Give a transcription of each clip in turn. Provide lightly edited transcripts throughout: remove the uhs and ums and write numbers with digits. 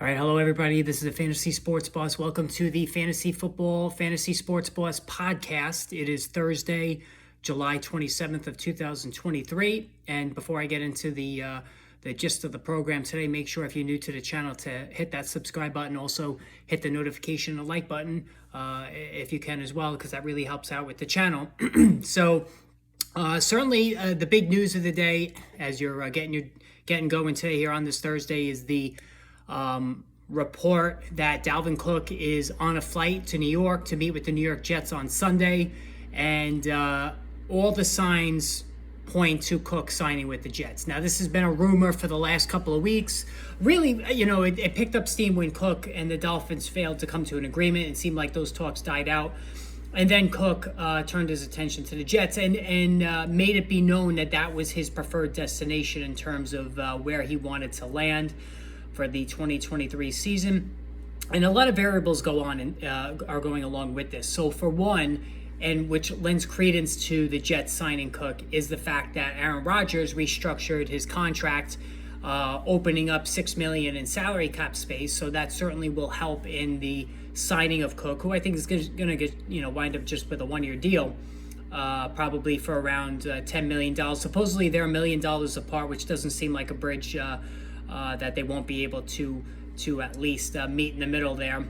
All right, hello everybody. This is the Fantasy Sports Boss. Welcome to the Fantasy Football Fantasy Sports Boss podcast. It is Thursday, July 27th of 2023. And before I get into the gist of the program today, make sure if you're new to the channel to hit that subscribe button. Also, hit the notification and like button if you can as well, because that really helps out with the channel. Certainly the big news of the day as you're getting going today here on this Thursday is the report that Dalvin Cook is on a flight to New York to meet with the New York Jets on Sunday, and all the signs point to Cook signing with the Jets. Now, this has been a rumor for the last couple of weeks. Really, it picked up steam when Cook and the Dolphins failed to come to an agreement. It seemed like those talks died out. And then Cook turned his attention to the Jets and made it be known that that was his preferred destination in terms of where he wanted to land for the 2023 season. And a lot of variables go on and are going along with this. So for one, and which lends credence to the Jets signing Cook, is the fact that Aaron Rodgers restructured his contract, opening up $6 million in salary cap space. So that certainly will help in the signing of Cook, who I think is going to get wind up just with a one-year deal, probably for around $10 million. Supposedly they're $1 million apart, which doesn't seem like a bridge that they won't be able to at least meet in the middle there.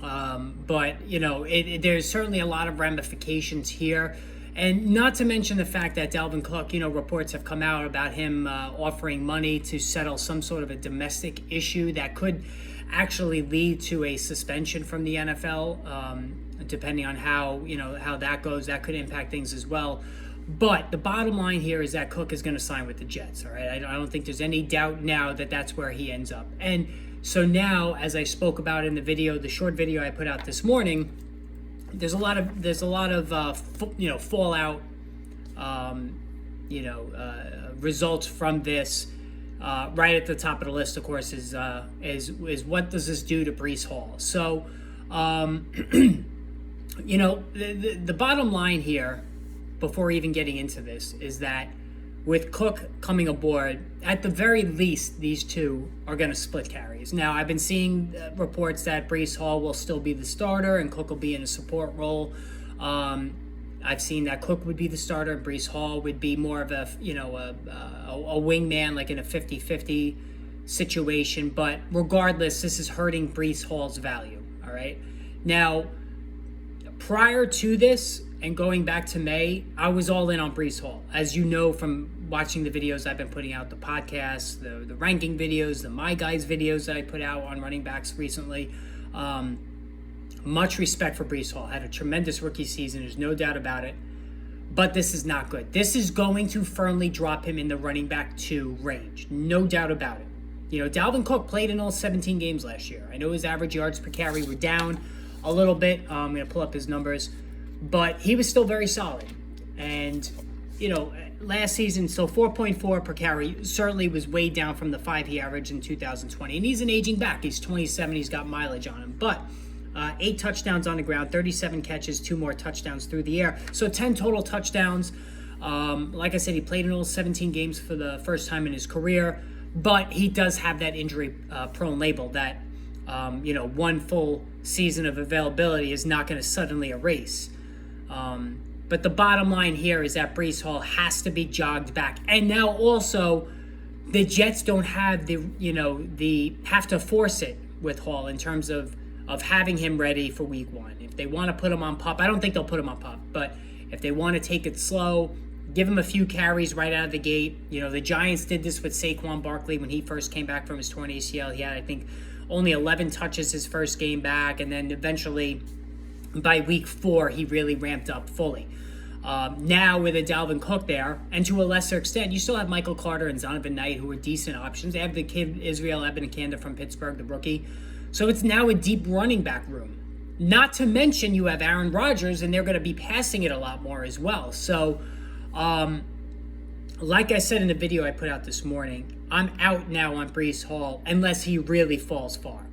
But there's certainly a lot of ramifications here. And not to mention the fact that Dalvin Cook, reports have come out about him offering money to settle some sort of a domestic issue that could actually lead to a suspension from the NFL, depending on how that goes. That could impact things as well. But the bottom line here is that Cook is going to sign with the Jets, all right? I don't think there's any doubt now that that's where he ends up. And so now, as I spoke about in the video, the short video I put out this morning, there's a lot of fallout, results from this. Right at the top of the list, of course, is what does this do to Breece Hall? So, the bottom line here, before even getting into this, is that with Cook coming aboard, at the very least, these two are going to split carries. Now, I've been seeing reports that Breece Hall will still be the starter and Cook will be in a support role. I've seen that Cook would be the starter and Breece Hall would be more of a wingman, like in a 50-50 situation. But regardless, this is hurting Breece Hall's value, all right? Now, prior to this, and going back to May, I was all in on Breece Hall. As you know from watching the videos I've been putting out, the podcasts, the ranking videos, the My Guys videos that I put out on running backs recently. Much respect for Breece Hall. Had a tremendous rookie season, there's no doubt about it. But this is not good. This is going to firmly drop him in the running back 2 range. No doubt about it. Dalvin Cook played in all 17 games last year. I know his average yards per carry were down a little bit. I'm going to pull up his numbers. But he was still very solid. And, last season, so 4.4 per carry certainly was way down from the 5 he averaged in 2020. And he's an aging back. He's 27. He's got mileage on him. But 8 touchdowns on the ground, 37 catches, 2 more touchdowns through the air. So 10 total touchdowns. Like I said, he played in all 17 games for the first time in his career. But he does have that injury-prone label that, one full season of availability is not going to suddenly erase. But the bottom line here is that Breece Hall has to be jogged back. And now also, the Jets don't have have to force it with Hall in terms of having him ready for week 1. If they want to put him on PUP, I don't think they'll put him on PUP, but if they want to take it slow, give him a few carries right out of the gate. The Giants did this with Saquon Barkley when he first came back from his torn ACL. He had, I think, only 11 touches his first game back, and then eventually by week 4, he really ramped up fully. Now with a Dalvin Cook there, and to a lesser extent, you still have Michael Carter and Zonovan Knight, who are decent options. They have the kid Israel Abanikanda from Pittsburgh, the rookie. So it's now a deep running back room. Not to mention you have Aaron Rodgers, and they're going to be passing it a lot more as well. So, like I said in the video I put out this morning, I'm out now on Breece Hall unless he really falls far.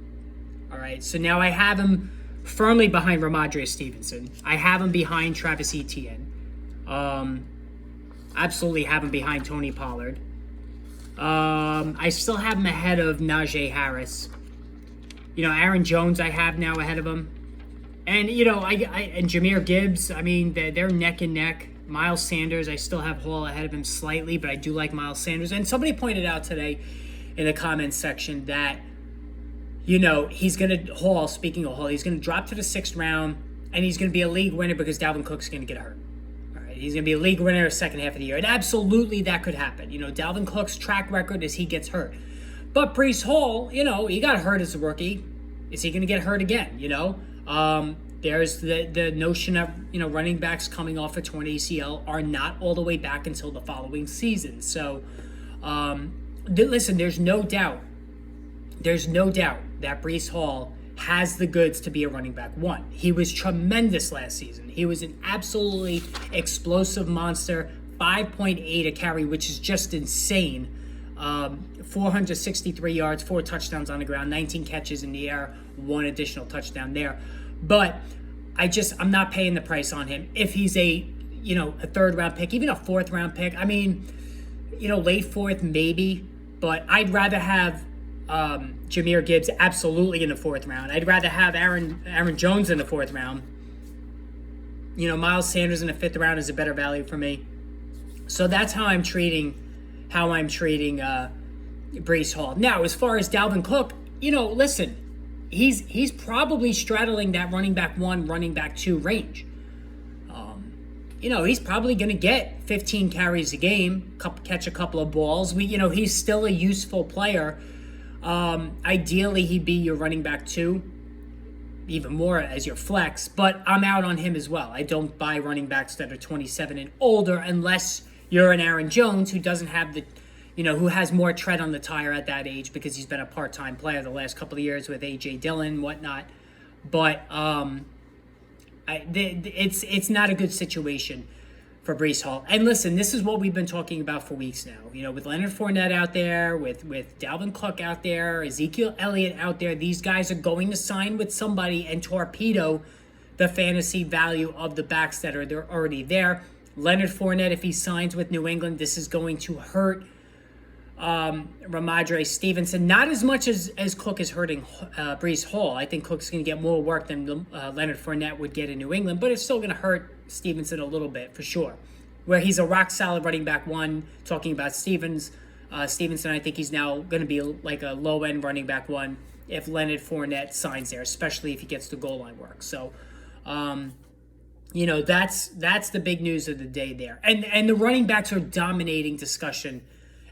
All right, so now I have him firmly behind Ramondre Stevenson. I have him behind Travis Etienne. Absolutely have him behind Tony Pollard. I still have him ahead of Najee Harris. Aaron Jones I have now ahead of him. And, and Jahmyr Gibbs, I mean, they're neck and neck. Miles Sanders, I still have Hall ahead of him slightly, but I do like Miles Sanders. And somebody pointed out today in the comments section that, speaking of Hall, he's going to drop to the 6th round, and he's going to be a league winner because Dalvin Cook's going to get hurt. All right, he's going to be a league winner the second half of the year. And absolutely that could happen. Dalvin Cook's track record is he gets hurt. But Breece Hall, he got hurt as a rookie. Is he going to get hurt again, There's the notion of, running backs coming off a torn ACL are not all the way back until the following season. So, listen, there's no doubt that Breece Hall has the goods to be a running back one. He was tremendous last season. He was an absolutely explosive monster, 5.8 a carry, which is just insane. 463 yards, 4 touchdowns on the ground, 19 catches in the air, 1 additional touchdown there. But I'm not paying the price on him. If he's a 3rd round pick, even a 4th round pick, I mean, late 4th maybe, but I'd rather have Jahmyr Gibbs absolutely in the 4th round. I'd rather have Aaron Jones in the 4th round. Miles Sanders in the 5th round is a better value for me. So that's how I'm treating Breece Hall. Now, as far as Dalvin Cook, listen, he's probably straddling that running back 1, running back 2 range. He's probably going to get 15 carries a game, catch a couple of balls. He's still a useful player. Ideally, he'd be your running back 2, even more as your flex, but I'm out on him as well. I don't buy running backs that are 27 and older unless you're an Aaron Jones who doesn't have who has more tread on the tire at that age because he's been a part-time player the last couple of years with A.J. Dillon and whatnot. But it's not a good situation for Breece Hall. And listen, this is what we've been talking about for weeks now. With Leonard Fournette out there, with Dalvin Cook out there, Ezekiel Elliott out there, these guys are going to sign with somebody and torpedo the fantasy value of the backs that are already there. Leonard Fournette, if he signs with New England, this is going to hurt Ramondre Stevenson. Not as much as Cook is hurting Breece Hall. I think Cook's going to get more work than Leonard Fournette would get in New England, but it's still going to hurt Stevenson a little bit for sure. Where he's a rock-solid running back 1, talking about Stevenson, I think he's now going to be like a low-end running back 1 if Leonard Fournette signs there, especially if he gets the goal line work. So, that's the big news of the day there. And the running backs are dominating discussion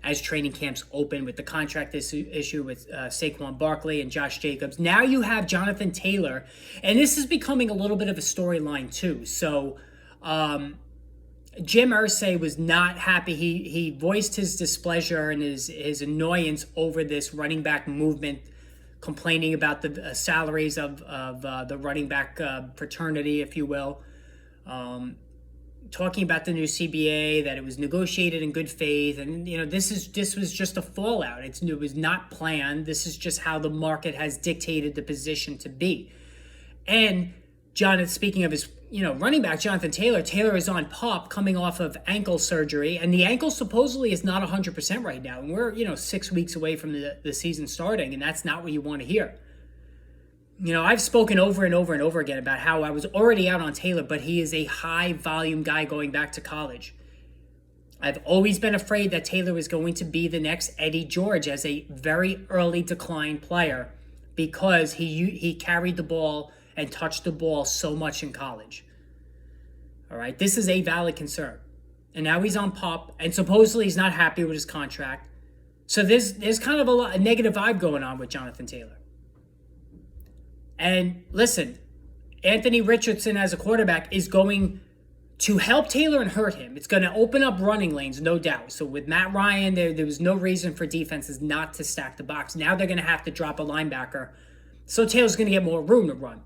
as training camps open with the contract issue with Saquon Barkley and Josh Jacobs. Now you have Jonathan Taylor, and this is becoming a little bit of a storyline too. So Jim Irsay was not happy. He voiced his displeasure and his annoyance over this running back movement, complaining about the salaries of the running back fraternity, if you will. Talking about the new CBA, that it was negotiated in good faith, and this was just a fallout. It was not planned. This is just how the market has dictated the position to be. And speaking of his running back, Jonathan Taylor is on PUP coming off of ankle surgery, and the ankle supposedly is not 100% right now, and we're 6 weeks away from the season starting, and that's not what you want to hear. I've spoken over and over and over again about how I was already out on Taylor, but he is a high-volume guy going back to college. I've always been afraid that Taylor was going to be the next Eddie George as a very early decline player because he carried the ball and touched the ball so much in college. All right, this is a valid concern. And now he's on PUP, and supposedly he's not happy with his contract. So there's kind of a negative vibe going on with Jonathan Taylor. And listen, Anthony Richardson as a quarterback is going to help Taylor and hurt him. It's going to open up running lanes, no doubt. So with Matt Ryan, there was no reason for defenses not to stack the box. Now they're going to have to drop a linebacker. So Taylor's going to get more room to run.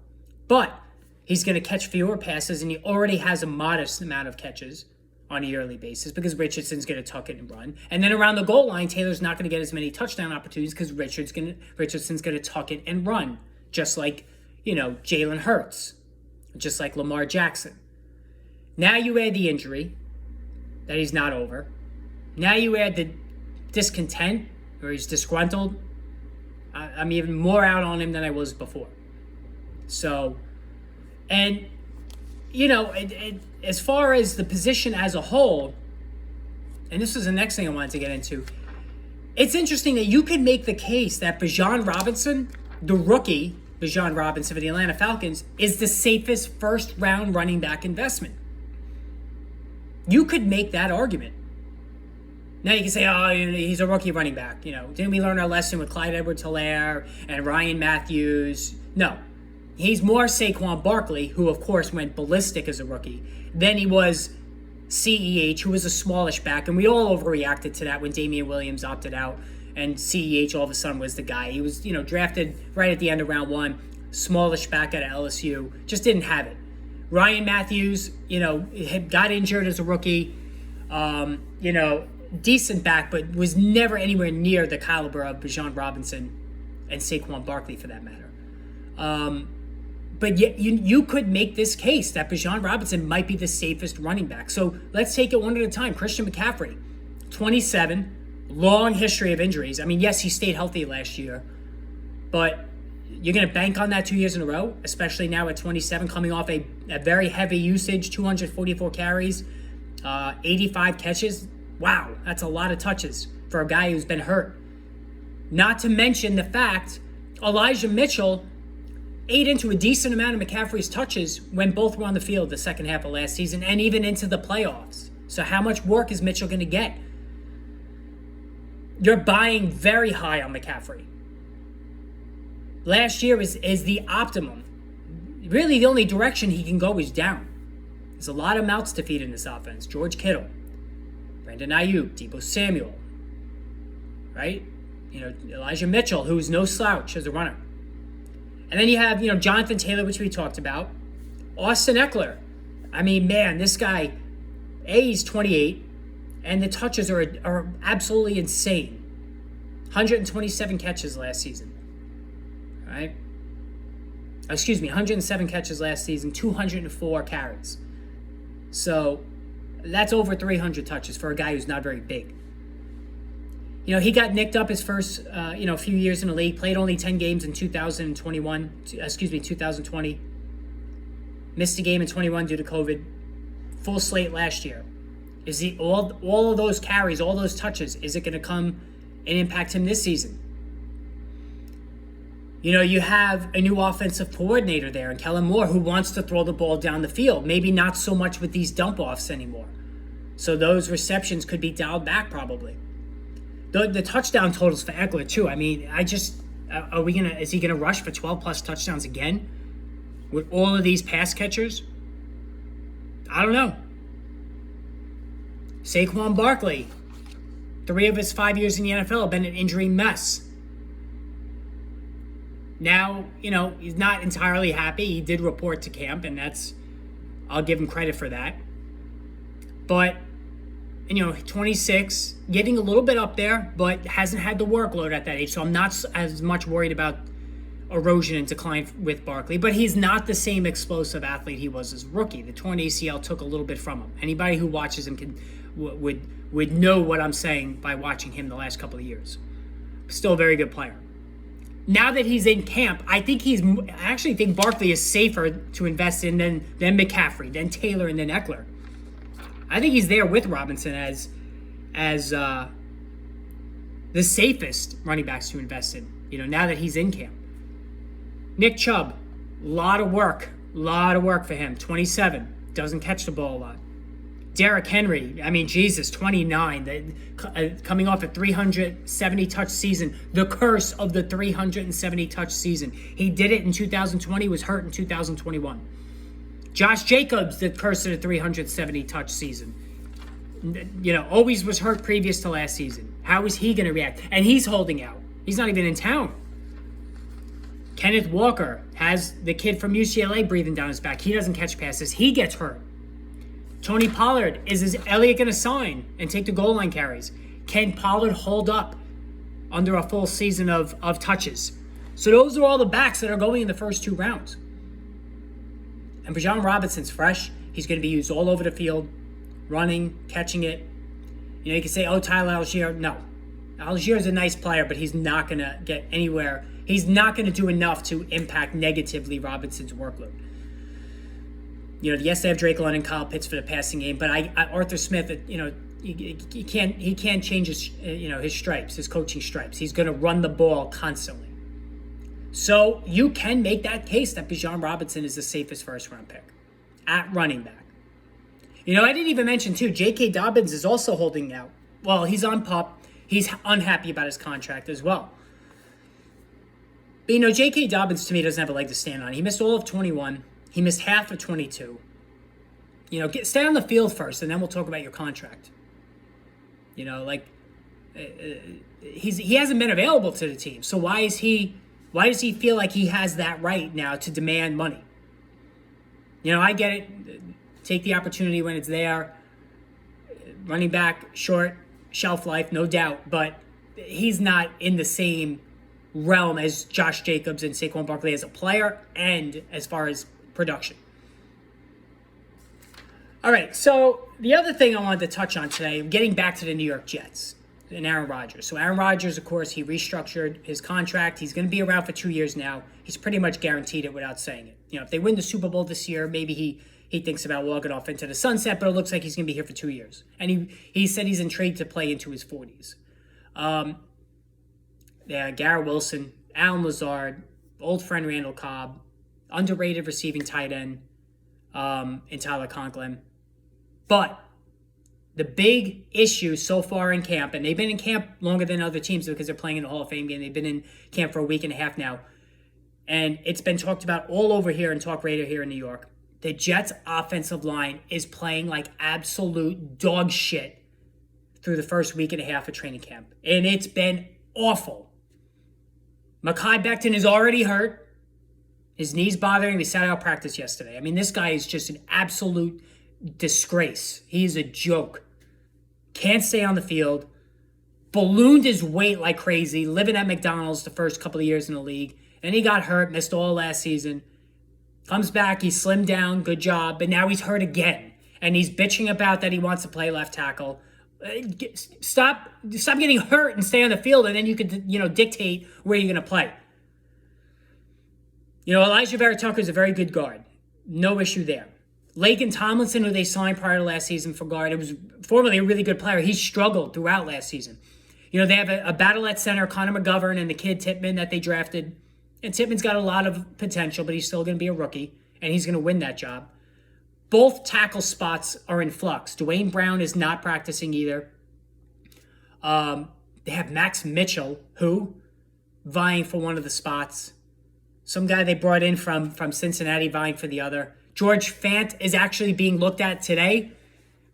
But he's going to catch fewer passes, and he already has a modest amount of catches on a yearly basis because Richardson's going to tuck it and run. And then around the goal line, Taylor's not going to get as many touchdown opportunities because Richardson's going to tuck it and run. Just like, Jalen Hurts, just like Lamar Jackson. Now you add the injury that he's not over. Now you add the discontent, or he's disgruntled. I'm even more out on him than I was before. So, and, as far as the position as a whole, and this is the next thing I wanted to get into, it's interesting that you could make the case that Bijan Robinson, the rookie Bijan Robinson for the Atlanta Falcons, is the safest first-round running back investment. You could make that argument. Now you can say, oh, he's a rookie running back. Didn't we learn our lesson with Clyde Edwards-Helaire and Ryan Matthews? No. He's more Saquon Barkley, who, of course, went ballistic as a rookie, than he was CEH, who was a smallish back. And we all overreacted to that when Damian Williams opted out and CEH all of a sudden was the guy. He was, drafted right at the end of round 1, smallish back out of LSU, just didn't have it. Ryan Matthews, got injured as a rookie, decent back, but was never anywhere near the caliber of Bijan Robinson and Saquon Barkley for that matter. But yet you could make this case that Bijan Robinson might be the safest running back. So let's take it one at a time. Christian McCaffrey, 27, long history of injuries. I mean, yes, he stayed healthy last year, but you're going to bank on that 2 years in a row, especially now at 27, coming off a very heavy usage, 244 carries, 85 catches. Wow, that's a lot of touches for a guy who's been hurt. Not to mention the fact Elijah Mitchell ate into a decent amount of McCaffrey's touches when both were on the field the second half of last season and even into the playoffs. So how much work is Mitchell going to get? You're buying very high on McCaffrey. Last year is the optimum. Really, the only direction he can go is down. There's a lot of mouths to feed in this offense. George Kittle, Brandon Ayuk, Deebo Samuel, right? Elijah Mitchell, who's no slouch as a runner. And then you have, Jonathan Taylor, which we talked about. Austin Eckler. I mean, man, this guy, he's 28, and the touches are absolutely insane. 127 catches last season. Right? 107 catches last season, 204 carries. So that's over 300 touches for a guy who's not very big. He got nicked up his first, few years in the league, played only 10 games in 2020. Missed a game in 21 due to COVID. Full slate last year. Is he all of those carries, all those touches, is it going to come and impact him this season? You have a new offensive coordinator there in Kellen Moore who wants to throw the ball down the field. Maybe not so much with these dump-offs anymore. So those receptions could be dialed back probably. The touchdown totals for Eckler too. I mean, is he gonna rush for 12 plus touchdowns again with all of these pass catchers? I don't know. Saquon Barkley, 3 of his 5 years in the NFL have been an injury mess. Now, he's not entirely happy. He did report to camp, and I'll give him credit for that. But 26, getting a little bit up there, but hasn't had the workload at that age. So I'm not as much worried about erosion and decline with Barkley. But he's not the same explosive athlete he was as a rookie. The torn ACL took a little bit from him. Anybody who watches him would know what I'm saying by watching him the last couple of years. Still a very good player. Now that he's in camp, I actually think Barkley is safer to invest in than McCaffrey, than Taylor, and then Eckler. I think he's there with Robinson as the safest running backs to invest in, now that he's in camp. Nick Chubb, a lot of work for him. 27, doesn't catch the ball a lot. Derrick Henry, 29, coming off a 370-touch season, the curse of the 370-touch season. He did it in 2020, was hurt in 2021. Josh Jacobs, the curse of the 370-touch season. Always was hurt previous to last season. How is he going to react? And he's holding out. He's not even in town. Kenneth Walker has the kid from UCLA breathing down his back. He doesn't catch passes. He gets hurt. Tony Pollard, is Elliott going to sign and take the goal line carries? Can Pollard hold up under a full season of touches? So those are all the backs that are going in the first 2 rounds. And Bijan Robinson's fresh. He's going to be used all over the field, running, catching it. You can say, Tyler Algier. No. Algier's a nice player, but he's not going to get anywhere. He's not going to do enough to impact negatively Robinson's workload. Yes, they have Drake London and Kyle Pitts for the passing game, but Arthur Smith, he can't change his his stripes, his coaching stripes. He's going to run the ball constantly. So you can make that case that Bijan Robinson is the safest first-round pick at running back. I didn't even mention, too, J.K. Dobbins is also holding out. Well, he's on PUP. He's unhappy about his contract as well. But, J.K. Dobbins, to me, doesn't have a leg to stand on. He missed all of 21. He missed half of 22. Stay on the field first, and then we'll talk about your contract. He hasn't been available to the team. So why does he feel like he has that right now to demand money? I get it. Take the opportunity when it's there. Running back, short shelf life, no doubt. But he's not in the same realm as Josh Jacobs and Saquon Barkley as a player and as far as production. All right, so the other thing I wanted to touch on today, getting back to the New York Jets and Aaron Rodgers. So Aaron Rodgers, of course, he restructured his contract. He's going to be around for 2 years now. He's pretty much guaranteed it without saying it. If they win the Super Bowl this year, maybe he thinks about walking off into the sunset, but it looks like he's going to be here for 2 years. And he said he's intrigued to play into his 40s. Garrett Wilson, Alan Lazard, old friend Randall Cobb, underrated receiving tight end in Tyler Conklin. But the big issue so far in camp, and they've been in camp longer than other teams because they're playing in the Hall of Fame game. They've been in camp for a week and a half now. And it's been talked about all over here in Talk Radio here in New York. The Jets' offensive line is playing like absolute dog shit through the first week and a half of training camp. And it's been awful. Mekhi Becton is already hurt. His knee's bothering him. He sat out practice yesterday. This guy is just an absolute disgrace. He's a joke. Can't stay on the field. Ballooned his weight like crazy. Living at McDonald's the first couple of years in the league. Then he got hurt. Missed all last season. Comes back. He slimmed down. Good job. But now he's hurt again. And he's bitching about that he wants to play left tackle. Stop getting hurt and stay on the field, and then you could, dictate where you're going to play. Elijah Vera Tucker is a very good guard. No issue there. Laken Tomlinson, who they signed prior to last season for guard, it was formerly a really good player. He struggled throughout last season. They have a battle at center, Connor McGovern, and the kid Tippmann that they drafted. And Tippmann's got a lot of potential, but he's still going to be a rookie, and he's going to win that job. Both tackle spots are in flux. Dwayne Brown is not practicing either. They have Max Mitchell, who vying for one of the spots. Some guy they brought in from Cincinnati vying for the other. George Fant is actually being looked at today,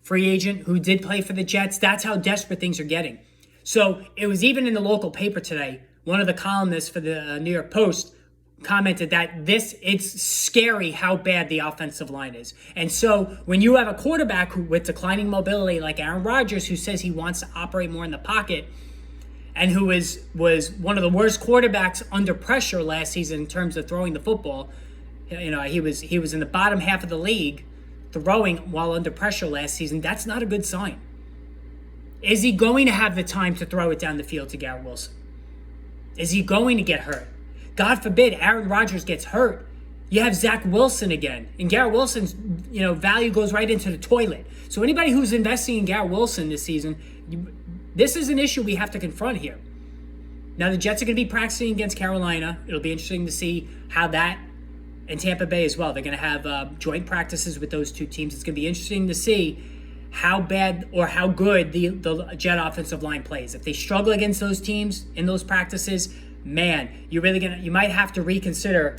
free agent who did play for the Jets. That's how desperate things are getting. So it was even in the local paper today. One of the columnists for the New York Post commented that it's scary how bad the offensive line is. And so when you have a quarterback with declining mobility like Aaron Rodgers, who says he wants to operate more in the pocket, and who was one of the worst quarterbacks under pressure last season in terms of throwing the football, he was in the bottom half of the league throwing while under pressure last season. That's not a good sign. Is he going to have the time to throw it down the field to Garrett Wilson? Is he going to get hurt? God forbid Aaron Rodgers gets hurt. You have Zach Wilson again. And Garrett Wilson's value goes right into the toilet. So anybody who's investing in Garrett Wilson this season, this is an issue we have to confront here. Now the Jets are going to be practicing against Carolina. It'll be interesting to see how that, and Tampa Bay as well. They're going to have joint practices with those two teams. It's going to be interesting to see how bad or how good the Jet offensive line plays. If they struggle against those teams in those practices, man, you might have to reconsider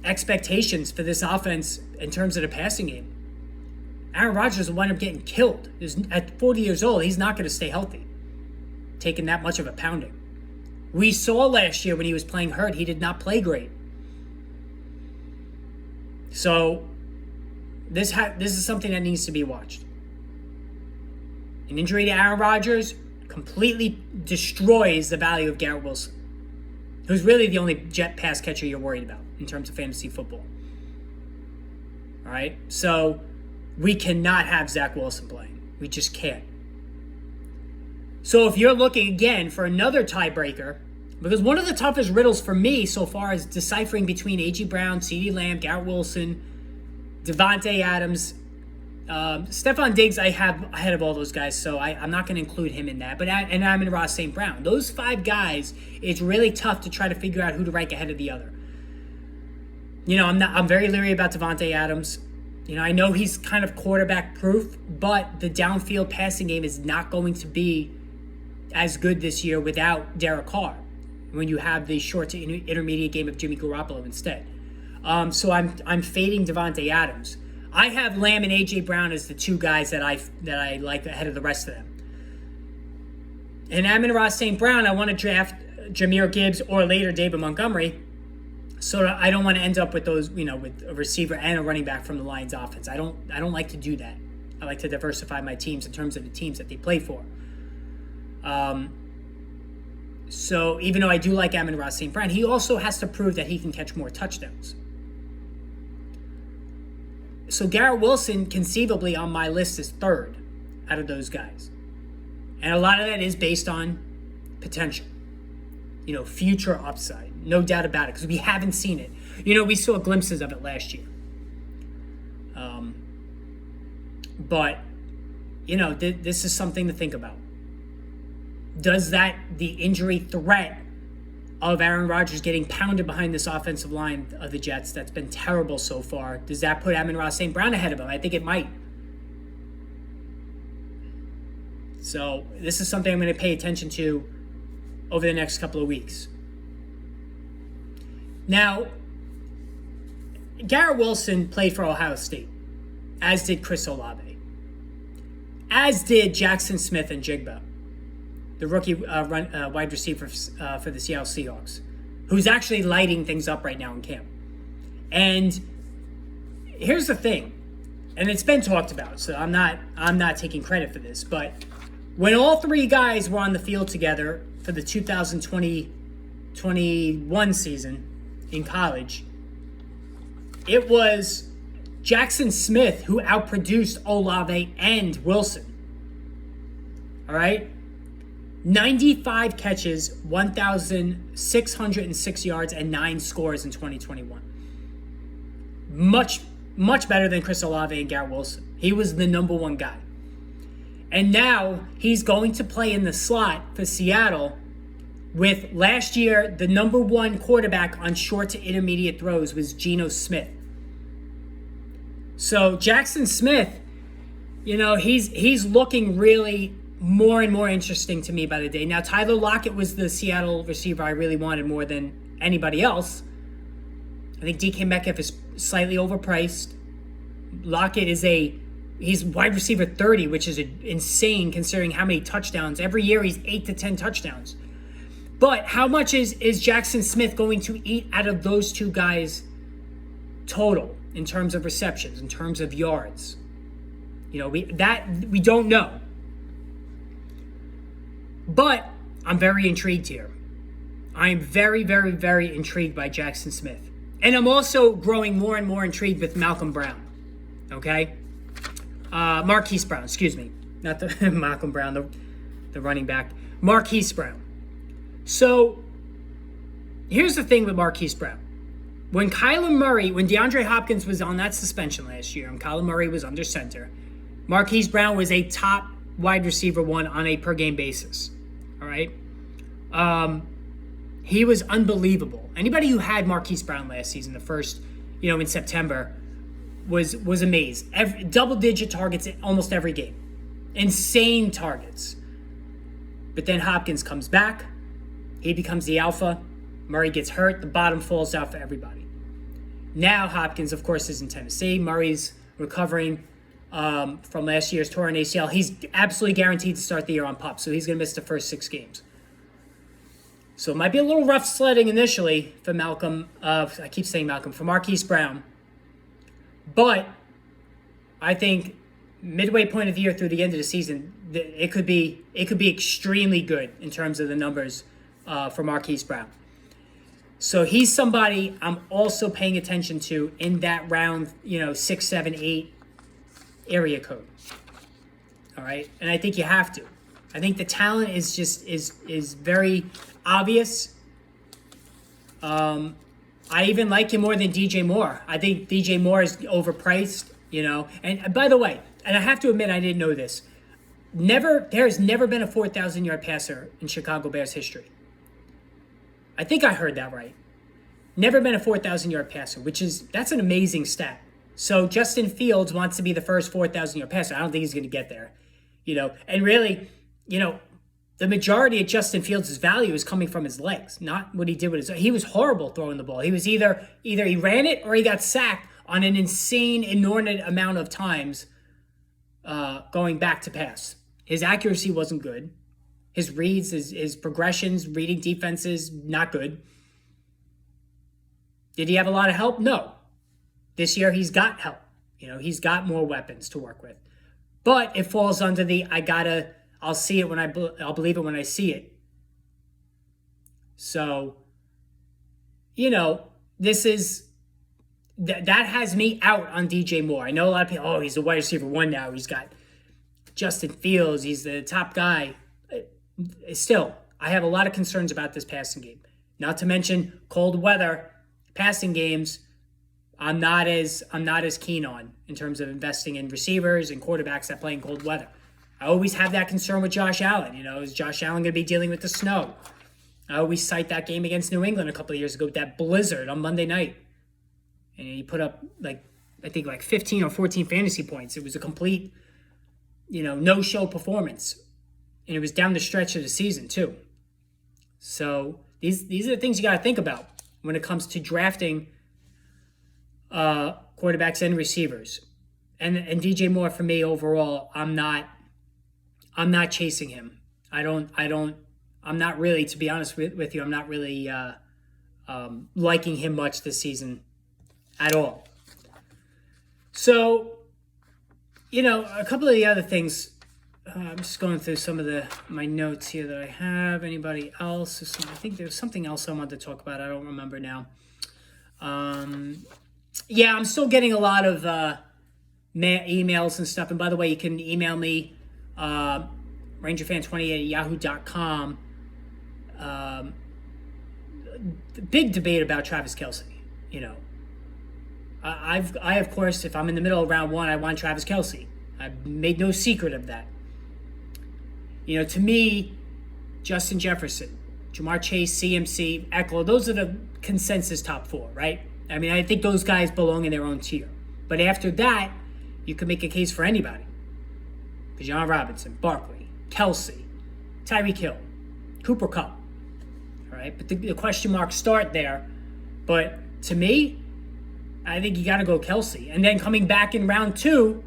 expectations for this offense in terms of the passing game. Aaron Rodgers will wind up getting killed. At 40 years old, he's not going to stay healthy, taking that much of a pounding. We saw last year when he was playing hurt, he did not play great. So this is something that needs to be watched. An injury to Aaron Rodgers completely destroys the value of Garrett Wilson, who's really the only Jet pass catcher you're worried about in terms of fantasy football. All right? So we cannot have Zach Wilson playing. We just can't. So if you're looking again for another tiebreaker Because one of the toughest riddles for me so far is deciphering between A.J. Brown, CeeDee Lamb, Garrett Wilson, Devontae Adams. Stephon Diggs I have ahead of all those guys, so I'm not going to include him in that. And Amon-Ra St. Brown. Those 5 guys, it's really tough to try to figure out who to rank ahead of the other. I'm very leery about Devontae Adams. I know he's kind of quarterback proof, but the downfield passing game is not going to be as good this year without Derek Carr when you have the short to intermediate game of Jimmy Garoppolo instead. So I'm fading Devontae Adams. I have Lamb and A.J. Brown as the 2 guys that I like ahead of the rest of them. And Amon-Ra St. Brown, I want to draft Jahmyr Gibbs or later David Montgomery, so I don't want to end up with those, with a receiver and a running back from the Lions offense. I don't like to do that. I like to diversify my teams in terms of the teams that they play for. So even though I do like Amon-Ra St. Brown, he also has to prove that he can catch more touchdowns. So Garrett Wilson, conceivably on my list, is 3rd out of those guys. And a lot of that is based on potential. Future upside. No doubt about it, because we haven't seen it. We saw glimpses of it last year. But, this is something to think about. Does the injury threat of Aaron Rodgers getting pounded behind this offensive line of the Jets that's been terrible so far, does that put Amon-Ra St. Brown ahead of him? I think it might. So this is something I'm going to pay attention to over the next couple of weeks. Now, Garrett Wilson played for Ohio State, as did Chris Olave, as did Jackson Smith and Jigba, the rookie wide receiver for the Seattle Seahawks, who's actually lighting things up right now in camp. And here's the thing, and it's been talked about, so I'm not taking credit for this, but when all 3 guys were on the field together for the 2020-21 season in college, it was Jackson Smith who outproduced Olave and Wilson. All right? 95 catches, 1,606 yards, and 9 scores in 2021. Much, much better than Chris Olave and Garrett Wilson. He was the number 1 guy. And now he's going to play in the slot for Seattle with last year, the number 1 quarterback on short to intermediate throws was Geno Smith. So Jackson Smith, he's looking really more and more interesting to me by the day. Now, Tyler Lockett was the Seattle receiver I really wanted more than anybody else. I think DK Metcalf is slightly overpriced. Lockett he's wide receiver 30, which is insane considering how many touchdowns. Every year he's 8 to 10 touchdowns. But how much is Jackson Smith going to eat out of those 2 guys total in terms of receptions, in terms of yards? We don't know. But I'm very intrigued here. I am very, very, very intrigued by Jackson Smith. And I'm also growing more and more intrigued with Malcolm Brown. Okay? Marquise Brown, excuse me. Not the Malcolm Brown, the running back. Marquise Brown. So, here's the thing with Marquise Brown. When DeAndre Hopkins was on that suspension last year and Kyler Murray was under center, Marquise Brown was a top wide receiver 1 on a per game basis. All right? He was unbelievable. Anybody who had Marquise Brown last season, the first, in September, was amazed. Double-digit targets in almost every game. Insane targets. But then Hopkins comes back. He becomes the alpha. Murray gets hurt. The bottom falls out for everybody. Now Hopkins, of course, is in Tennessee. Murray's recovering from last year's torn ACL. He's absolutely guaranteed to start the year on PUP, so he's going to miss the first 6 games. So it might be a little rough sledding initially for for Marquise Brown. But I think midway point of the year through the end of the season, it could be extremely good in terms of the numbers for Marquise Brown. So he's somebody I'm also paying attention to in that round, 6, 7, 8 area code. All right, and I think you have to. I think the talent is very obvious. I even like him more than DJ Moore. I think DJ Moore is overpriced, And by the way, and I have to admit I didn't know this. There has never been a 4,000-yard passer in Chicago Bears history. I think I heard that right. Never been a 4,000-yard passer, that's an amazing stat. So Justin Fields wants to be the first 4,000-yard passer. I don't think he's going to get there, And really, the majority of Justin Fields' value is coming from his legs, not what he did with he was horrible throwing the ball. He was either he ran it or he got sacked on an insane, inordinate amount of times going back to pass. His accuracy wasn't good. His reads, his progressions, reading defenses, not good. Did he have a lot of help? No. This year he's got help. He's got more weapons to work with. But it falls under the I'll see it I'll believe it when I see it. So, this is that has me out on DJ Moore. I know a lot of people, he's the wide receiver 1 now. He's got Justin Fields. He's the top guy. Still, I have a lot of concerns about this passing game. Not to mention cold weather passing games. I'm not as keen on in terms of investing in receivers and quarterbacks that play in cold weather. I always have that concern with Josh Allen. Is Josh Allen going to be dealing with the snow? I always cite that game against New England a couple of years ago with that blizzard on Monday night. And he put up I think 15 or 14 fantasy points. It was a complete, no-show performance. And it was down the stretch of the season too. So these are the things you got to think about when it comes to drafting quarterbacks and receivers. And DJ Moore, for me overall, I'm not chasing him. I'm not really, to be honest with you, I'm not really liking him much this season at all. So, a couple of the other things, I'm just going through some of my notes here that I have. Anybody else? I think there's something else I wanted to talk about. I don't remember now. Yeah, I'm still getting a lot of emails and stuff. And by the way, you can email me, rangerfan28@yahoo.com. Big debate about Travis Kelce. I of course, if I'm in the middle of round 1, I want Travis Kelce. I've made no secret of that. To me, Justin Jefferson, Jamar Chase, CMC, Eckler, those are the consensus top 4, right? I mean, I think those guys belong in their own tier. But after that, you can make a case for anybody. Bijan Robinson, Barkley, Kelce, Tyreek Hill, Cooper Kupp. All right, but the question marks start there. But to me, I think you got to go Kelce. And then coming back in round 2,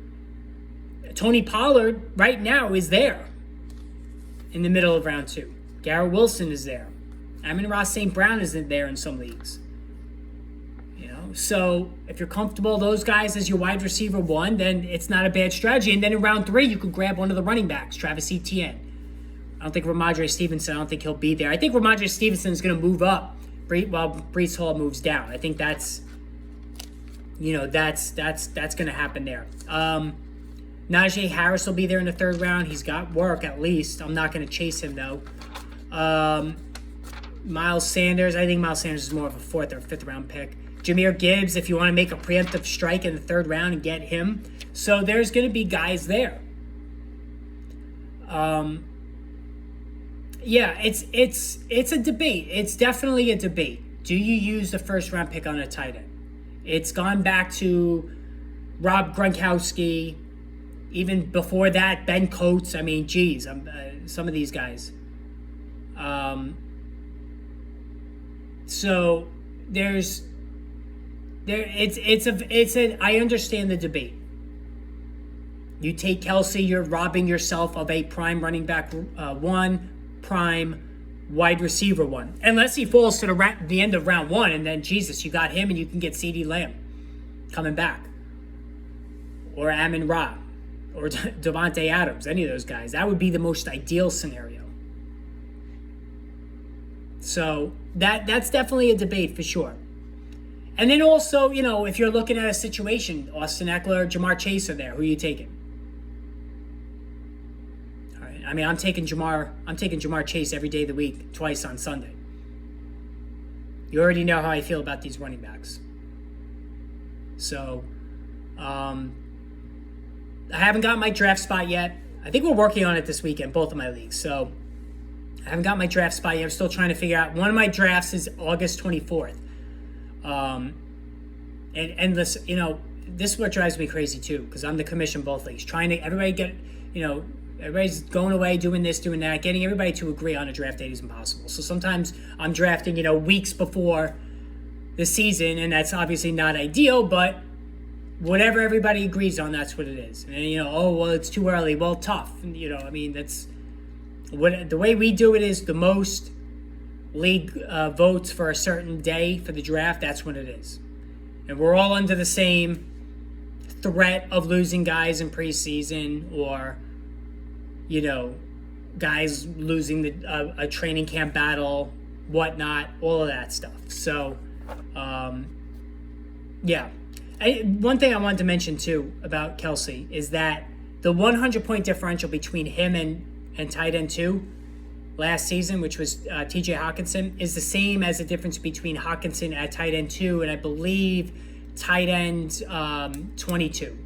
Tony Pollard right now is there in the middle of round 2. Garrett Wilson is there. Amon-Ra St. Brown isn't there in some leagues. So if you're comfortable those guys as your wide receiver 1, then it's not a bad strategy. And then in round 3, you could grab one of the running backs, Travis Etienne. I don't think Ramondre Stevenson, I don't think he'll be there. I think Ramondre Stevenson is going to move up while Breece Hall moves down. I think that's going to happen there. Najee Harris will be there in the 3rd round. He's got work at least. I'm not going to chase him though. Miles Sanders, I think Miles Sanders is more of a 4th or 5th round pick. Jahmyr Gibbs, if you want to make a preemptive strike in the 3rd round and get him. So there's going to be guys there. Yeah, it's a debate. It's definitely a debate. Do you use the 1st round pick on a tight end? It's gone back to Rob Gronkowski. Even before that, Ben Coates. I mean, geez, some of these guys. So I understand the debate. You take Kelce, you're robbing yourself of a prime running back 1, prime wide receiver 1. Unless he falls to the end of round 1, and then, Jesus, you got him and you can get CeeDee Lamb coming back. Or Amon-Ra. Or Devontae Adams, any of those guys. That would be the most ideal scenario. So that's definitely a debate for sure. And then also, if you're looking at a situation, Austin Eckler, Jamar Chase are there. Who are you taking? All right. I mean, I'm taking Jamar Chase every day of the week, twice on Sunday. You already know how I feel about these running backs. So, I haven't got my draft spot yet. I think we're working on it this weekend, both of my leagues. So, I haven't got my draft spot yet. I'm still trying to figure out. One of my drafts is August 24th. And this, this is what drives me crazy too, because I'm the commission both leagues. Trying to, everybody get, everybody's going away, doing this, doing that. Getting everybody to agree on a draft date is impossible. So sometimes I'm drafting, weeks before the season, and that's obviously not ideal, but whatever everybody agrees on, that's what it is. And, it's too early. Well, tough. That's what the way we do it is the most league votes for a certain day for the draft, that's what it is. And we're all under the same threat of losing guys in preseason or, guys losing a training camp battle, whatnot, all of that stuff. So, yeah. One thing I wanted to mention, too, about Kelce is that the 100-point differential between him and tight end 2 last season, which was TJ Hawkinson, is the same as the difference between Hawkinson at tight end 2 and I believe tight end 22.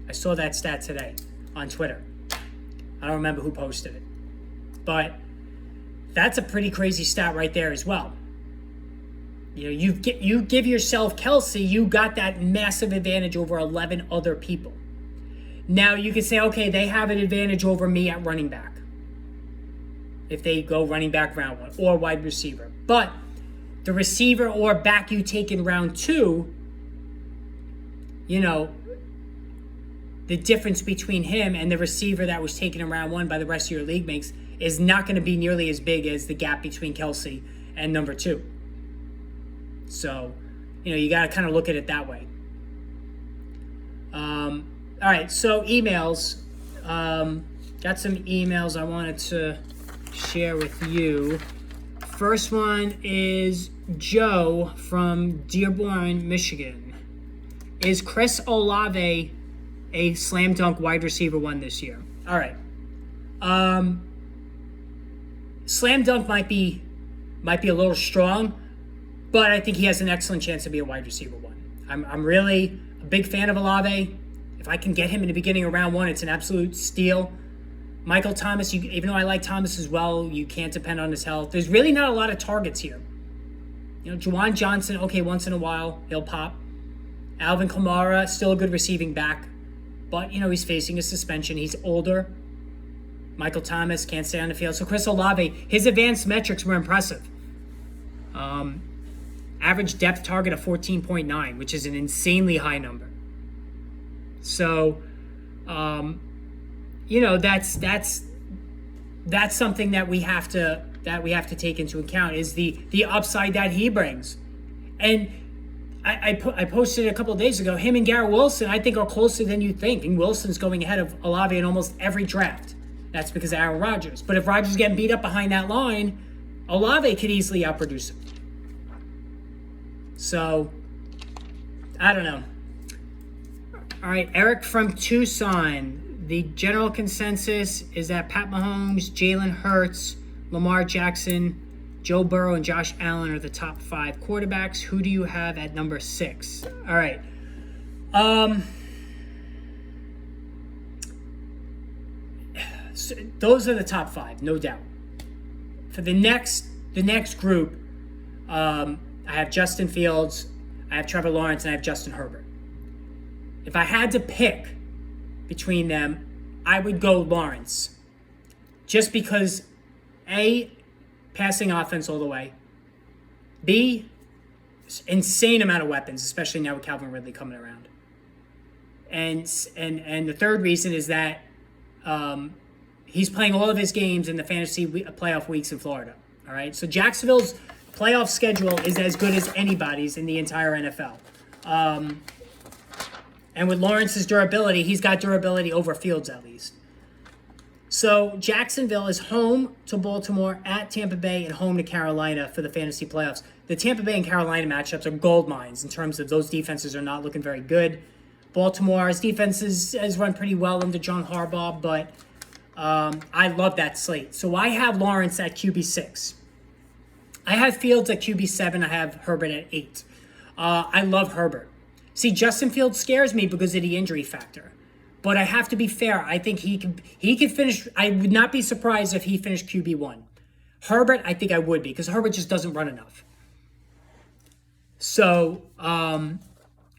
I saw that stat today on Twitter. I don't remember who posted it. But that's a pretty crazy stat right there as well. You give yourself Kelce, you got that massive advantage over 11 other people. Now you can say, okay, they have an advantage over me at running back, if they go running back round 1 or wide receiver. But the receiver or back you take in round 2, the difference between him and the receiver that was taken in round 1 by the rest of your league mates is not going to be nearly as big as the gap between Kelce and number 2. So, you got to kind of look at it that way. All right, so emails. Got some emails I wanted to share with you. First one is Joe from Dearborn, Michigan. Is Chris Olave a slam dunk wide receiver 1 this year? All right. Slam dunk might be a little strong, but I think he has an excellent chance to be a wide receiver 1. I'm really a big fan of Olave. If I can get him in the beginning of round 1, it's an absolute steal. Michael Thomas, even though I like Thomas as well, you can't depend on his health. There's really not a lot of targets here. Juwan Johnson, okay, once in a while, he'll pop. Alvin Kamara, still a good receiving back. But, he's facing a suspension. He's older. Michael Thomas can't stay on the field. So Chris Olave, his advanced metrics were impressive. Average depth target of 14.9, which is an insanely high number. So, that's something that we have to take into account is the upside that he brings. And I posted a couple of days ago, him and Garrett Wilson, I think, are closer than you think. And Wilson's going ahead of Olave in almost every draft. That's because of Aaron Rodgers. But if Rodgers is getting beat up behind that line, Olave could easily outproduce him. So, I don't know. All right, Eric from Tucson. The general consensus is that Pat Mahomes, Jalen Hurts, Lamar Jackson, Joe Burrow, and Josh Allen are the top 5 quarterbacks. Who do you have at number 6? All right. So those are the top 5, no doubt. For the next group, I have Justin Fields, I have Trevor Lawrence, and I have Justin Herbert. If I had to pick between them, I would go Lawrence. Just because, A, passing offense all the way. B, insane amount of weapons, especially now with Calvin Ridley coming around. And the third reason is that he's playing all of his games in the fantasy playoff weeks in Florida. All right, so Jacksonville's playoff schedule is as good as anybody's in the entire NFL. And with Lawrence's durability, he's got durability over Fields at least. So Jacksonville is home to Baltimore, at Tampa Bay, and home to Carolina for the fantasy playoffs. The Tampa Bay and Carolina matchups are gold mines in terms of those defenses are not looking very good. Baltimore's defense has run pretty well under John Harbaugh, but I love that slate. So I have Lawrence at QB6. I have Fields at QB7. I have Herbert at 8. I love Herbert. See, Justin Fields scares me because of the injury factor. But I have to be fair. I think he could finish. I would not be surprised if he finished QB1. Herbert, I think I would be, because Herbert just doesn't run enough. So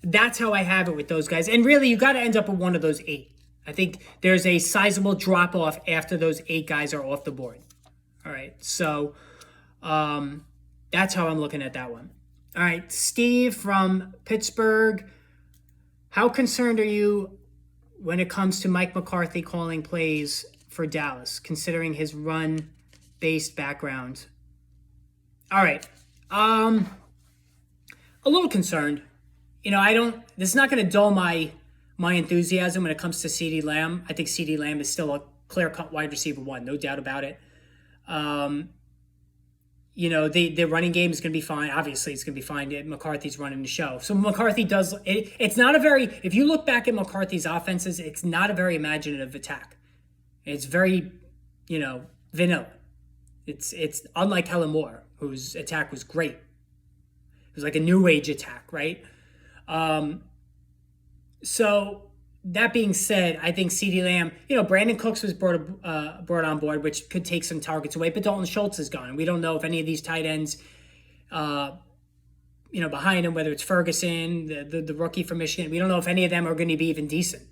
that's how I have it with those guys. And really, you got to end up with one of those 8. I think there's a sizable drop-off after those 8 guys are off the board. All right, so that's how I'm looking at that one. All right, Steve from Pittsburgh. How concerned are you when it comes to Mike McCarthy calling plays for Dallas, considering his run-based background? All right, a little concerned. This is not going to dull my enthusiasm when it comes to CeeDee Lamb. I think CeeDee Lamb is still a clear-cut wide receiver 1, no doubt about it. The running game is going to be fine. Obviously, it's going to be fine. McCarthy's running the show. So McCarthy does it. It's not a very, if you look back at McCarthy's offenses, it's not a very imaginative attack. It's very, vanilla. It's unlike Kellen Moore, whose attack was great. It was like a new age attack, right? So that being said, I think CeeDee Lamb, Brandon Cooks was brought on board, which could take some targets away, but Dalton Schultz is gone. We don't know if any of these tight ends, behind him, whether it's Ferguson, the rookie from Michigan, we don't know if any of them are going to be even decent.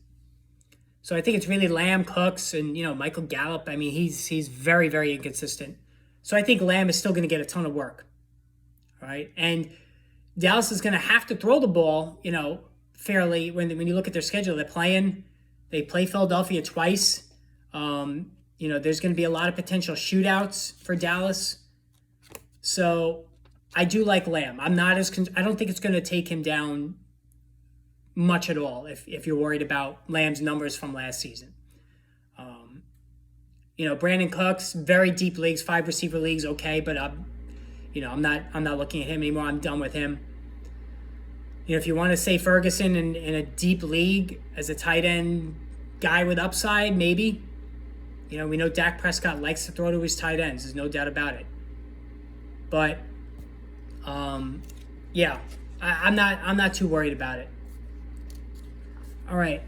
So I think it's really Lamb, Cooks, and, Michael Gallup. I mean, he's very, very inconsistent. So I think Lamb is still going to get a ton of work. All right. And Dallas is going to have to throw the ball, fairly, when you look at their schedule. They play Philadelphia twice. There's going to be a lot of potential shootouts for Dallas. So I do like Lamb. I don't think it's going to take him down much at all if you're worried about Lamb's numbers from last season. Brandon Cooks, very deep leagues, 5 receiver leagues, okay, but I'm not looking at him anymore. I'm done with him. If you want to say Ferguson in a deep league as a tight end guy with upside, maybe. We know Dak Prescott likes to throw to his tight ends. There's no doubt about it. But, I'm not too worried about it. All right,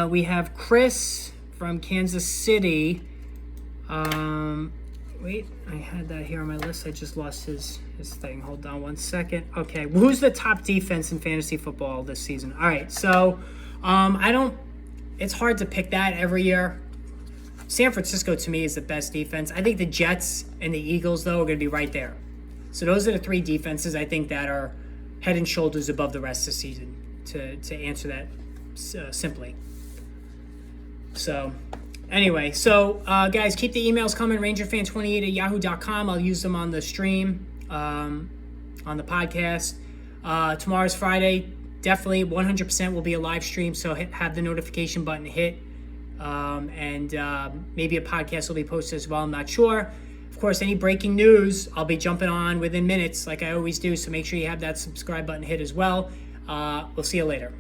we have Chris from Kansas City. Wait, I had that here on my list. I just lost his thing. Hold on one second. Okay, who's the top defense in fantasy football this season? All right, so it's hard to pick that every year. San Francisco, to me, is the best defense. I think the Jets and the Eagles, though, are going to be right there. So those are the 3 defenses I think that are head and shoulders above the rest of the season, to answer that simply. So anyway, guys, keep the emails coming, rangerfan28@yahoo.com. I'll use them on the stream, on the podcast. Tomorrow's Friday. Definitely 100% will be a live stream, so have the notification button hit. And maybe a podcast will be posted as well. I'm not sure. Of course, any breaking news, I'll be jumping on within minutes like I always do, so make sure you have that subscribe button hit as well. We'll see you later.